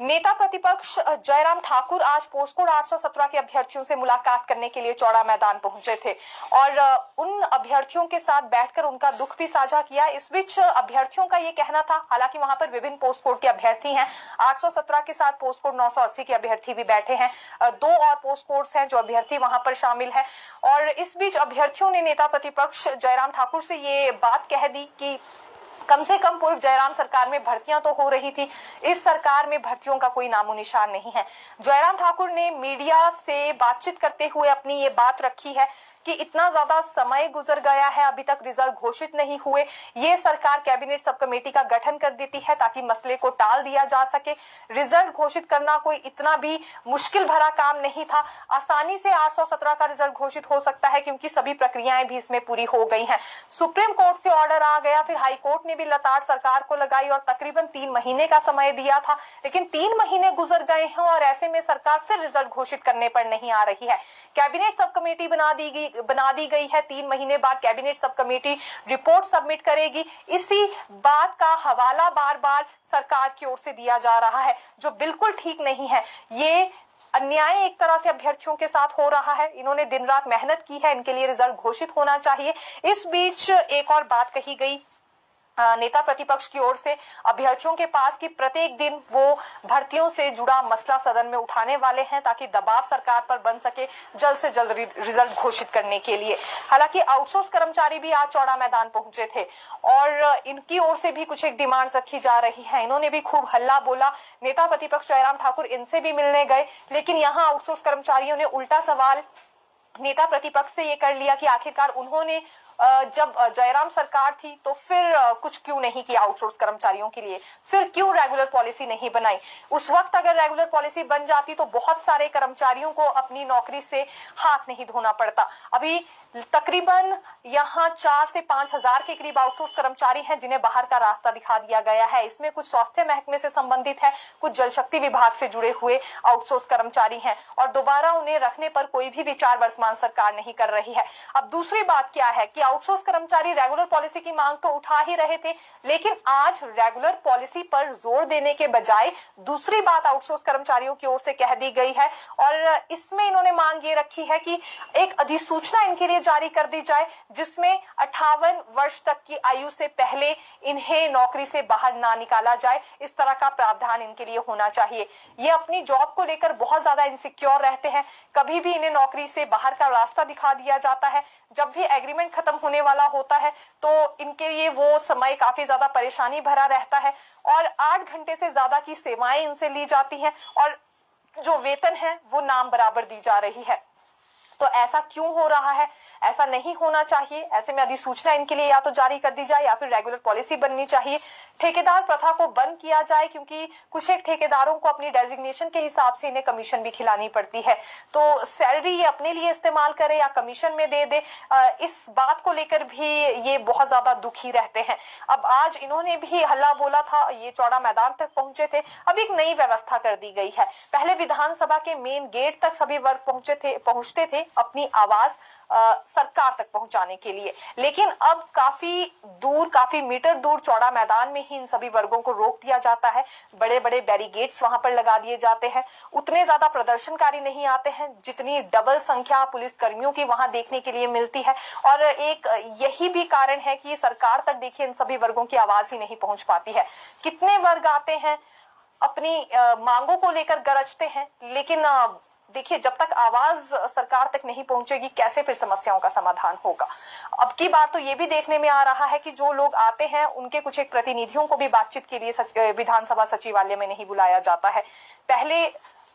नेता प्रतिपक्ष जयराम ठाकुर आज पोस्टकोड 817 के अभ्यर्थियों से मुलाकात करने के लिए चौड़ा मैदान पहुंचे थे और उन अभ्यर्थियों के साथ बैठकर उनका दुख भी साझा किया। इस बीच अभ्यर्थियों का ये कहना था, हालांकि वहां पर विभिन्न पोस्टकोड के अभ्यर्थी हैं, 817 के साथ पोस्टकोड 980 के अभ्यर्थी भी बैठे हैं, 2 और पोस्टकोड्स हैं जो अभ्यर्थी वहां पर शामिल है। और इस बीच अभ्यर्थियों ने नेता प्रतिपक्ष जयराम ठाकुर से ये बात कह दी कि कम से कम पूर्व जयराम सरकार में भर्तियां तो हो रही थी, इस सरकार में भर्तियों का कोई नामो निशान नहीं है। जयराम ठाकुर ने मीडिया से बातचीत करते हुए अपनी ये बात रखी है कि इतना ज्यादा समय गुजर गया है, अभी तक रिजल्ट घोषित नहीं हुए, ये सरकार कैबिनेट सब कमेटी का गठन कर देती है ताकि मसले को टाल दिया जा सके। रिजल्ट घोषित करना कोई इतना भी मुश्किल भरा काम नहीं था, आसानी से 817 का रिजल्ट घोषित हो सकता है क्योंकि सभी प्रक्रियाएं भी इसमें पूरी हो गई हैं। सुप्रीम कोर्ट से ऑर्डर आ गया, फिर हाई कोर्ट ने भी लताड़ सरकार को लगाई और तकरीबन 3 महीने का समय दिया था, लेकिन 3 महीने गुजर गए हैं और ऐसे में सरकार फिर रिजल्ट घोषित करने पर नहीं आ रही है। कैबिनेट सब कमेटी बना दी गई है, 3 महीने बाद cabinet sub committee report submit करेगी। इसी बात का हवाला बार बार सरकार की ओर से दिया जा रहा है, जो बिल्कुल ठीक नहीं है। ये अन्याय एक तरह से अभ्यर्थियों के साथ हो रहा है, इन्होंने दिन रात मेहनत की है, इनके लिए रिजल्ट घोषित होना चाहिए। इस बीच एक और बात कही गई नेता प्रतिपक्ष की ओर से अभ्यर्थियों के पास कि प्रत्येक दिन वो भर्तियों से जुड़ा मसला सदन में उठाने वाले हैं ताकि दबाव सरकार पर बन सके जल्द से जल्द रिजल्ट घोषित करने के लिए। हालांकि आउटसोर्स कर्मचारी भी आज चौड़ा मैदान पहुंचे थे और इनकी ओर से भी कुछ एक डिमांड्स रखी जा रही है। इन्होंने भी खूब हल्ला बोला, नेता प्रतिपक्ष जयराम ठाकुर इनसे भी मिलने गए, लेकिन यहाँ आउटसोर्स कर्मचारियों ने उल्टा सवाल नेता प्रतिपक्ष से ये कर लिया कि आखिरकार उन्होंने जब जयराम सरकार थी तो फिर कुछ क्यों नहीं किया आउटसोर्स कर्मचारियों के लिए, फिर क्यों रेगुलर पॉलिसी नहीं बनाई। उस वक्त अगर रेगुलर पॉलिसी बन जाती तो बहुत सारे कर्मचारियों को अपनी नौकरी से हाथ नहीं धोना पड़ता। अभी तकरीबन यहाँ 4 से 5 हजार के करीब आउटसोर्स कर्मचारी हैं जिन्हें बाहर का रास्ता दिखा दिया गया है। इसमें कुछ स्वास्थ्य महकमे से संबंधित है, कुछ जल शक्ति विभाग से जुड़े हुए आउटसोर्स कर्मचारी हैं और दोबारा उन्हें रखने पर कोई भी विचार वर्तमान सरकार नहीं कर रही है। अब दूसरी बात क्या है कि आउटसोर्स कर्मचारी रेगुलर पॉलिसी की मांग तो उठा ही रहे थे, लेकिन आज रेगुलर पॉलिसी पर जोर देने के बजाय दूसरी बात आउटसोर्स कर्मचारियों की ओर से कह दी गई है और इसमें इन्होंने मांग ये रखी है कि एक अधिसूचना इनके लिए जारी कर दी जाए जिसमें 58 वर्ष तक की आयु से पहले इन्हें नौकरी से बाहर ना निकाला जाए। इस तरह का प्रावधान इनके लिए होना चाहिए। ये अपनी जॉब को लेकर बहुत ज्यादा इनसिक्योर रहते हैं, कभी भी इन्हें नौकरी से बाहर का रास्ता दिखा दिया जाता है। जब भी एग्रीमेंट खत्म होने वाला होता है तो इनके लिए वो समय काफी ज्यादा परेशानी भरा रहता है और 8 घंटे से ज्यादा की सेवाएं इनसे ली जाती हैं और जो वेतन है वो नाम बराबर दी जा रही है। तो ऐसा क्यों हो रहा है? ऐसा नहीं होना चाहिए। ऐसे में अधिसूचना इनके लिए या तो जारी कर दी जाए या फिर रेगुलर पॉलिसी बननी चाहिए। ठेकेदार प्रथा को बंद किया जाए क्योंकि कुछ एक ठेकेदारों को अपनी डेजिग्नेशन के हिसाब से इन्हें कमीशन भी खिलानी पड़ती है, तो सैलरी ये अपने लिए इस्तेमाल करे या कमीशन में दे दे, इस बात को लेकर भी ये बहुत ज्यादा दुखी रहते हैं। अब आज इन्होंने भी हल्ला बोला था, ये चौड़ा मैदान तक पहुंचे थे। अब एक नई व्यवस्था कर दी गई है। पहले विधानसभा के मेन गेट तक सभी वर्ग पहुंचते थे अपनी आवाज सरकार तक पहुंचाने के लिए, लेकिन अब काफी मीटर दूर चौड़ा मैदान में ही इन सभी वर्गों को रोक दिया जाता है। बड़े बड़े बैरिकेड्स वहां पर लगा दिए जाते हैं। उतने ज्यादा प्रदर्शनकारी नहीं आते हैं जितनी डबल संख्या पुलिस कर्मियों की वहां देखने के लिए मिलती है और एक यही भी कारण है कि सरकार तक देखिए इन सभी वर्गों की आवाज ही नहीं पहुंच पाती है। कितने वर्ग आते हैं अपनी मांगों को लेकर गरजते हैं, लेकिन देखिए जब तक आवाज सरकार तक नहीं पहुंचेगी कैसे फिर समस्याओं का समाधान होगा। अब की बार तो ये भी देखने में आ रहा है कि जो लोग आते हैं उनके कुछ एक प्रतिनिधियों को भी बातचीत के लिए विधानसभा सचिवालय में नहीं बुलाया जाता है। पहले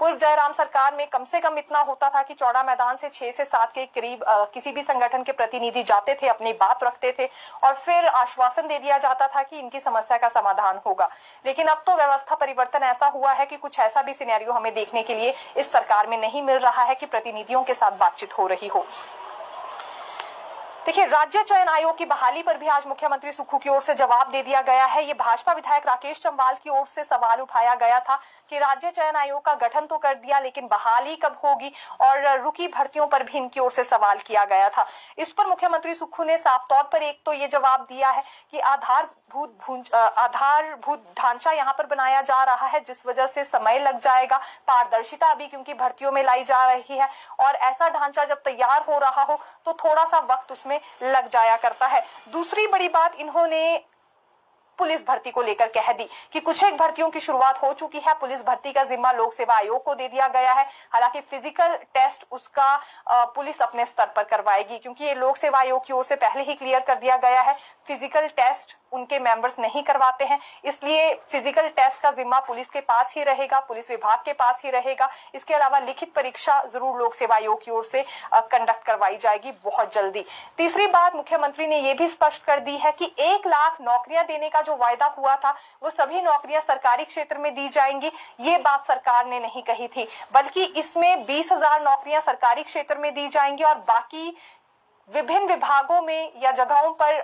पूर्व जयराम सरकार में कम से कम इतना होता था कि चौड़ा मैदान से 6 से 7 के करीब किसी भी संगठन के प्रतिनिधि जाते थे, अपनी बात रखते थे और फिर आश्वासन दे दिया जाता था कि इनकी समस्या का समाधान होगा। लेकिन अब तो व्यवस्था परिवर्तन ऐसा हुआ है कि कुछ ऐसा भी सिनेरियो हमें देखने के लिए इस सरकार में नहीं मिल रहा है कि प्रतिनिधियों के साथ बातचीत हो रही हो। देखिए, राज्य चयन आयोग की बहाली पर भी आज मुख्यमंत्री सुक्खू की ओर से जवाब दे दिया गया है। ये भाजपा विधायक राकेश चंवाल की ओर से सवाल उठाया गया था कि राज्य चयन आयोग का गठन तो कर दिया, लेकिन बहाली कब होगी, और रुकी भर्तियों पर भी इनकी ओर से सवाल किया गया था। इस पर मुख्यमंत्री सुक्खू ने साफ तौर पर एक तो ये जवाब दिया है कि आधारभूत ढांचा यहाँ पर बनाया जा रहा है, जिस वजह से समय लग जाएगा। पारदर्शिता अभी क्योंकि भर्तियों में लाई जा रही है, और ऐसा ढांचा जब तैयार हो रहा हो तो थोड़ा सा वक्त उसमें लग जाया करता है। दूसरी बड़ी बात इन्होंने पुलिस भर्ती को लेकर कह दी कि कुछ एक भर्तियों की शुरुआत हो चुकी है। पुलिस भर्ती का जिम्मा लोक सेवा आयोग को दे दिया गया है। हालांकि फिजिकल टेस्ट उसका पुलिस अपने स्तर पर करवाएगी, क्योंकि ये लोक सेवा आयोग की ओर से पहले ही क्लियर कर दिया गया है फिजिकल टेस्ट उनके मेंबर्स नहीं करवाते हैं, इसलिए फिजिकल टेस्ट का जिम्मा पुलिस के पास ही रहेगा, पुलिस विभाग के पास ही रहेगा। इसके अलावा लिखित परीक्षा जरूर लोक सेवा आयोग की ओर से कंडक्ट करवाई जाएगी बहुत जल्दी। तीसरी बात, मुख्यमंत्री ने यह भी स्पष्ट कर दी है कि 1 लाख नौकरियां देने का जो वायदा हुआ था वो सभी नौकरियां सरकारी क्षेत्र में दी जाएंगी। ये बात सरकार ने नहीं कही थी, बल्कि इसमें 20,000 नौकरियां सरकारी क्षेत्र में दी जाएंगी और बाकी विभिन्न विभागों में या जगहों पर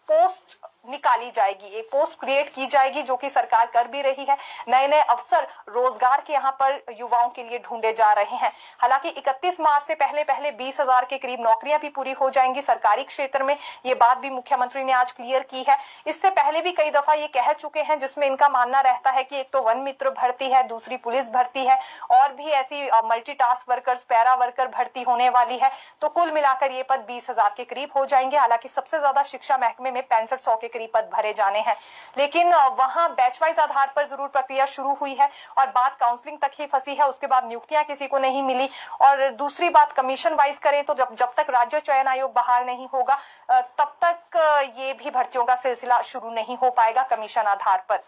पोस्ट निकाली जाएगी, एक पोस्ट क्रिएट की जाएगी, जो कि सरकार कर भी रही है। नए नए अवसर रोजगार के यहाँ पर युवाओं के लिए ढूंढे जा रहे हैं। हालांकि 31 मार्च से पहले 20,000 के करीब नौकरियां भी पूरी हो जाएंगी सरकारी क्षेत्र में। ये बात भी मुख्यमंत्री ने आज क्लियर की है। इससे पहले भी कई दफा ये कह चुके हैं, जिसमें इनका मानना रहता है कि एक तो वन मित्र भर्ती है, दूसरी पुलिस भर्ती है, और भी ऐसी मल्टीटास्क वर्कर्स, पैरा वर्कर भर्ती होने वाली है। तो कुल मिलाकर ये पद 20,000 के करीब हो जाएंगे। हालांकि सबसे ज्यादा शिक्षा महकमे में 6500 के करीब पद भरे जाने हैं, लेकिन वहां बैच वाइज आधार पर जरूर प्रक्रिया शुरू हुई है और बात काउंसलिंग तक ही फंसी है। उसके बाद नियुक्तियां किसी को नहीं मिली। और दूसरी बात, कमीशन वाइज करें तो जब तक राज्य चयन आयोग बहाल नहीं होगा तब तक ये भी भर्तियों का सिलसिला शुरू नहीं हो पाएगा कमीशन आधार पर।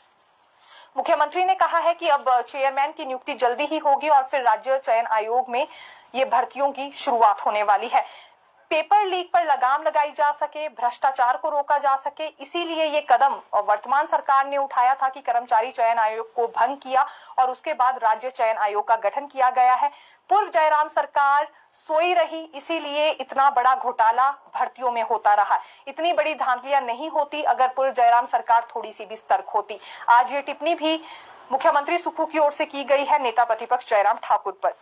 मुख्यमंत्री ने कहा है कि अब चेयरमैन की नियुक्ति जल्दी ही होगी और फिर राज्य चयन आयोग में ये भर्तियों की शुरुआत होने वाली है। पेपर लीक पर लगाम लगाई जा सके, भ्रष्टाचार को रोका जा सके, इसीलिए ये कदम वर्तमान सरकार ने उठाया था कि कर्मचारी चयन आयोग को भंग किया और उसके बाद राज्य चयन आयोग का गठन किया गया है। पूर्व जयराम सरकार सोई रही, इसीलिए इतना बड़ा घोटाला भर्तियों में होता रहा। इतनी बड़ी धांधलियां नहीं होती अगर पूर्व जयराम सरकार थोड़ी सी भी सतर्क होती। आज ये टिप्पणी भी मुख्यमंत्री सुक्खू की ओर से की गई है नेता प्रतिपक्ष जयराम ठाकुर पर।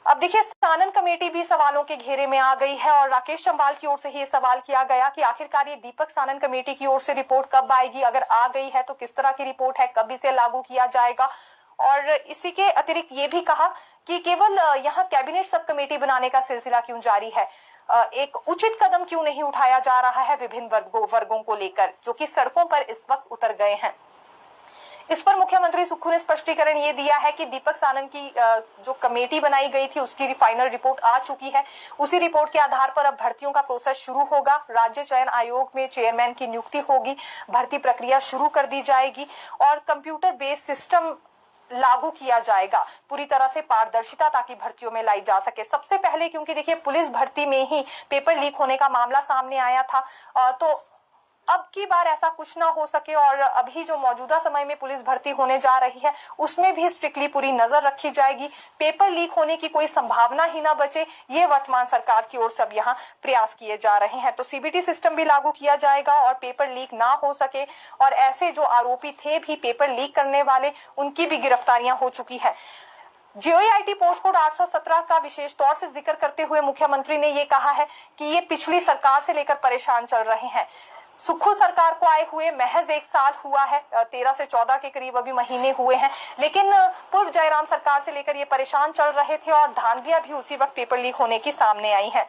अब देखिए, सानन कमेटी भी सवालों के घेरे में आ गई है और राकेश चंवाल की ओर से ये सवाल किया गया कि आखिरकार ये दीपक सानन कमेटी की ओर से रिपोर्ट कब आएगी, अगर आ गई है तो किस तरह की रिपोर्ट है, कब इसे लागू किया जाएगा। और इसी के अतिरिक्त ये भी कहा कि केवल यहाँ कैबिनेट सब कमेटी बनाने का सिलसिला क्यों जारी है, एक उचित कदम क्यों नहीं उठाया जा रहा है विभिन्न वर्गों को लेकर, जो कि सड़कों पर इस वक्त उतर गए हैं। इस पर मुख्यमंत्री सुक्खू ने स्पष्टीकरण ये दिया है कि दीपक सानन की जो कमेटी बनाई गई थी उसकी फाइनल रिपोर्ट आ चुकी है। उसी रिपोर्ट के आधार पर अब भर्तियों का प्रोसेस शुरू होगा। राज्य चयन आयोग में चेयरमैन की नियुक्ति होगी, भर्ती प्रक्रिया शुरू कर दी जाएगी और कंप्यूटर बेस्ड सिस्टम लागू किया जाएगा पूरी तरह से पारदर्शिता, ताकि भर्तियों में लाई जा सके। सबसे पहले क्योंकि देखिए, पुलिस भर्ती में ही पेपर लीक होने का मामला सामने आया था, तो अब की बार ऐसा कुछ ना हो सके और अभी जो मौजूदा समय में पुलिस भर्ती होने जा रही है उसमें भी स्ट्रिक्टली पूरी नजर रखी जाएगी। पेपर लीक होने की कोई संभावना ही ना बचे, ये वर्तमान सरकार की ओर से अब यहाँ प्रयास किए जा रहे हैं। तो सीबीटी सिस्टम भी लागू किया जाएगा और पेपर लीक ना हो सके, और ऐसे जो आरोपी थे भी पेपर लीक करने वाले, उनकी भी गिरफ्तारियां हो चुकी है। जेईआईटी पोस्ट कोड 817 का विशेष तौर से जिक्र करते हुए मुख्यमंत्री ने ये कहा है कि ये पिछली सरकार से लेकर परेशान चल रहे हैं। सुक्खू सरकार को आए हुए महज 1 साल हुआ है, 13 से 14 के करीब अभी महीने हुए हैं, लेकिन पूर्व जयराम सरकार से लेकर ये परेशान चल रहे थे और धांधलियां भी उसी वक्त पेपर लीक होने की सामने आई है।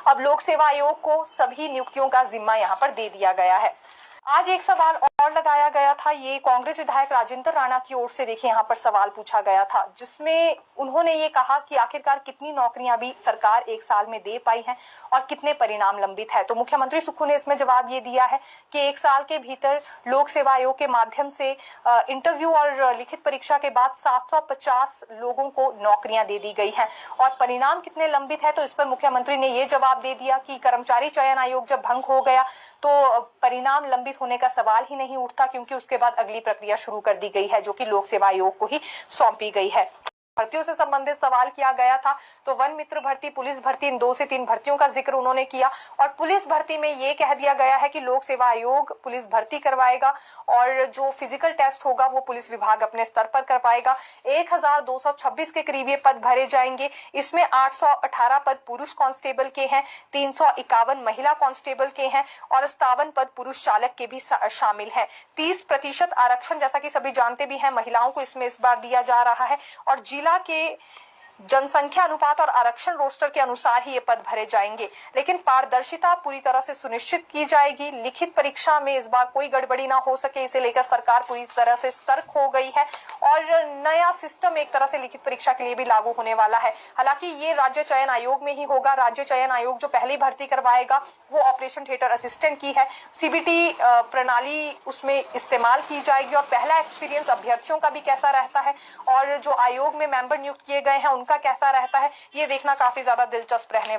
अब लोक सेवा आयोग को सभी नियुक्तियों का जिम्मा यहाँ पर दे दिया गया है। आज एक सवाल और लगाया गया था, ये कांग्रेस विधायक राजेंद्र राणा की ओर से देखिए यहाँ पर सवाल पूछा गया था, जिसमें उन्होंने ये कहा कि आखिरकार कितनी नौकरियां भी सरकार 1 साल में दे पाई हैं और कितने परिणाम लंबित है। तो मुख्यमंत्री सुक्खू ने इसमें जवाब ये दिया है कि 1 साल के भीतर लोक सेवा आयोग के माध्यम से इंटरव्यू और लिखित परीक्षा के बाद 750 लोगों को नौकरियां दे दी गई हैं। और परिणाम कितने लंबित है, तो इस पर मुख्यमंत्री ने ये जवाब दे दिया कि कर्मचारी चयन आयोग जब भंग हो गया तो परिणाम लंबित होने का सवाल ही नहीं उठता, क्योंकि उसके बाद अगली प्रक्रिया शुरू कर दी गई है जो कि लोक सेवा आयोग को ही सौंपी गई है। भर्तियों से संबंधित सवाल किया गया था तो वन मित्र भर्ती, पुलिस भर्ती, इन 2 से 3 भर्तियों का जिक्र उन्होंने किया। और पुलिस भर्ती में ये कह दिया गया है कि लोक सेवा आयोग पुलिस भर्ती करवाएगा और जो फिजिकल टेस्ट होगा वो पुलिस विभाग अपने स्तर पर करवाएगा। 1226 के करीब ये पद भरे जाएंगे। इसमें 818 पद पुरुष कांस्टेबल के हैं, 351 महिला कांस्टेबल के हैं और 57 पद पुरुष चालक के भी शामिल हैं। 30% आरक्षण, जैसा कि सभी जानते भी हैं, महिलाओं को इसमें इस बार दिया जा रहा है और जिला के जनसंख्या अनुपात और आरक्षण रोस्टर के अनुसार ही ये पद भरे जाएंगे। लेकिन पारदर्शिता पूरी तरह से सुनिश्चित की जाएगी। लिखित परीक्षा में इस बार कोई गड़बड़ी ना हो सके, इसे लेकर सरकार पूरी तरह से सतर्क हो गई है और नया सिस्टम एक तरह से लिखित परीक्षा के लिए भी लागू होने वाला है। हालांकि ये राज्य चयन आयोग में ही होगा। राज्य चयन आयोग जो पहली भर्ती करवाएगा वो ऑपरेशन थिएटर असिस्टेंट की है। सीबीटी प्रणाली उसमें इस्तेमाल की जाएगी और पहला एक्सपीरियंस अभ्यर्थियों का भी कैसा रहता है और जो आयोग में मेंबर नियुक्त किए गए हैं उनका कैसा रहता है, ये देखना काफी ज्यादा दिलचस्प रहने वाला है।